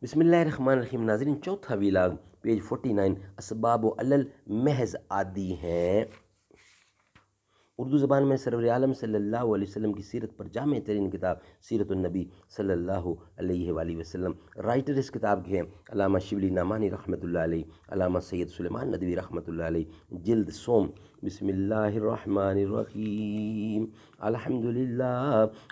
बिस्मिल्लाहिर्रहमानिर्रहीम। नाज़रीन, चौथा विलाग पेज 49 असबाब अलल महज आदि हैं। उर्दू ज़बान में सरवर आलम सल्लल्लाहु अलैहि वसल्लम की सीरत पर जामे तरीन किताब सीरतुन नबी सल्लल्लाहु अलैहि वसल्लम। राइटर इस किताब के हैं अल्लामा शिबली नामानी रहमतुल्लाह अलैह, अल्लामा सैयद सुलेमान नदवी रहमतुल्लाह अलैह। जिल्द सोम। बिस्मिल्लाहिर्रहमानिर्रहीम।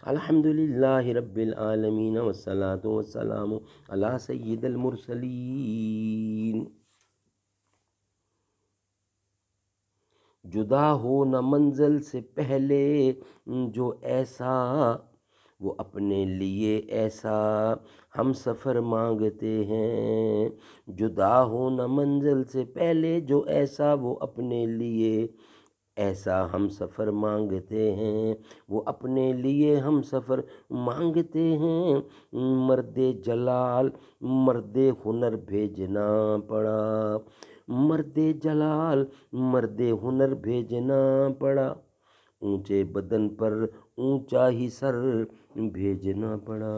अल्हम्दुलिल्लाहि रब्बिल आलमीन वस्सलातु वस्सलामु अला सय्यिदिल मुरसलीन। जुदा हो न मंजिल से पहले जो ऐसा, वो अपने लिए ऐसा हम सफ़र मांगते हैं। जुदा हो न मंजिल से पहले जो ऐसा, वो अपने लिए ऐसा हम सफ़र मांगते हैं। वो अपने लिए हम सफ़र मांगते हैं। मर्दे जलाल मर्दे हुनर भेजना पड़ा। मर्दे जलाल मर्दे हुनर भेजना पड़ा। ऊंचे बदन पर ऊंचा ही सर भेजना पड़ा।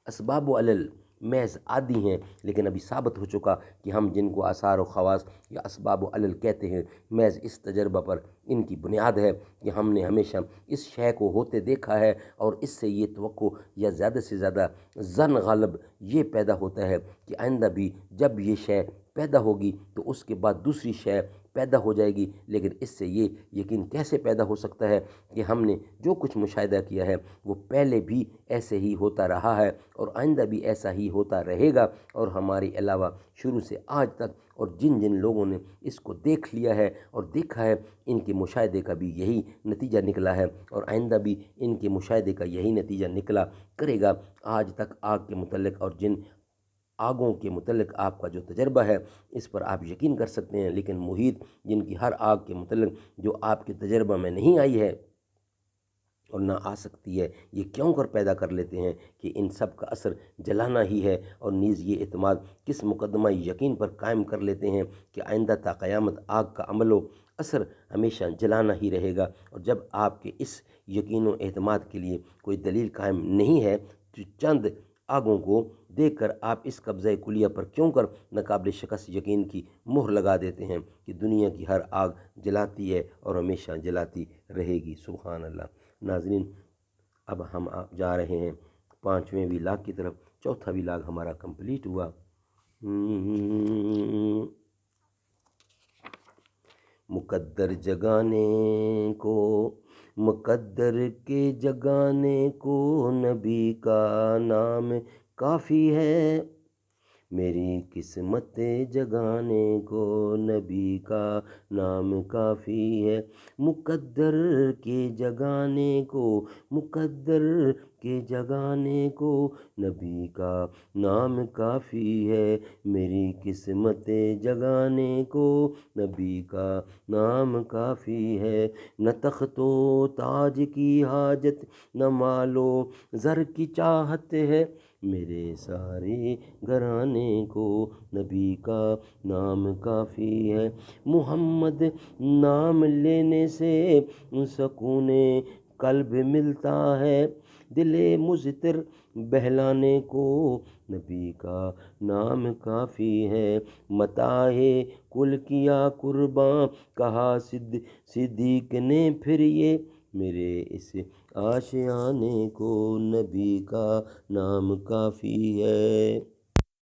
असबाब अलल महज आदि हैं, लेकिन अभी साबित हो चुका कि हम जिनको आसार व ख़वास या असबाब अलल कहते हैं, महज इस तजर्बा पर इनकी बुनियाद है कि हमने हमेशा इस शय को होते देखा है और इससे ये तवक्को या ज़्यादा से ज़्यादा ज़न गालिब ये पैदा होता है कि आइंदा भी जब ये शय पैदा होगी तो उसके बाद दूसरी शय पैदा हो जाएगी। लेकिन इससे ये यकीन कैसे पैदा हो सकता है कि हमने जो कुछ मुशाहिदा किया है वो पहले भी ऐसे ही होता रहा है और आइंदा भी ऐसा ही होता रहेगा। और हमारे अलावा शुरू से आज तक और जिन जिन लोगों ने इसको देख लिया है और देखा है, इनके मुशाहिदे का भी यही नतीजा निकला है और आइंदा भी इनके मुशाहिदे का यही नतीजा निकला करेगा। आज तक आग के मुतल्लिक़ और जिन आगों के मुतल्लिक़ आपका जो तजर्बा है इस पर आप यकीन कर सकते हैं, लेकिन मुहीत जिनकी हर आग के मुतल्लिक़ जो आपके तजर्बा में नहीं आई है और ना आ सकती है, ये क्यों कर पैदा कर लेते हैं कि इन सब का असर जलाना ही है। और नीज़ ये इत्माद किस मुकदमा यकीन पर कायम कर लेते हैं कि आइंदा ता क़यामत आग का अमल व असर हमेशा जलाना ही रहेगा। और जब आपके इस यकीन व एतमाद के लिए कोई दलील कायम नहीं है तो चंद आगों को देख कर आप इस कब्ज़ा कुलिया पर क्यों कर नाकाबिल शिकस्त यकीन की मोहर लगा देते हैं कि दुनिया की हर आग जलाती है और हमेशा जलाती रहेगी। सुभान अल्लाह। नाज़रीन, अब हम आप जा रहे हैं 5वें विलाग की तरफ। चौथा विलाग हमारा कंप्लीट हुआ। मुकद्दर जगाने को, मुकद्दर के जगाने को नबी का नाम काफ़ी है। मेरी किस्मत जगाने को नबी का नाम काफ़ी है। मुकद्दर के जगाने को, मुकद्दर के जगाने को नबी का नाम काफ़ी है। मेरी किस्मत जगाने को नबी का नाम काफ़ी है। न तख्तो ताज की हाजत न मालो ज़र की चाहत है। मेरे सारे घराने को नबी का नाम काफ़ी है। मुहम्मद नाम लेने से सकूने कल्ब मिलता है। दिले मुज़तर बहलाने को नबी का नाम काफ़ी है। मताहे कुल किया कुर्बां कहा सिद्दीक़ ने फिर ये। मेरे इस आशियाने को नबी का नाम काफ़ी है।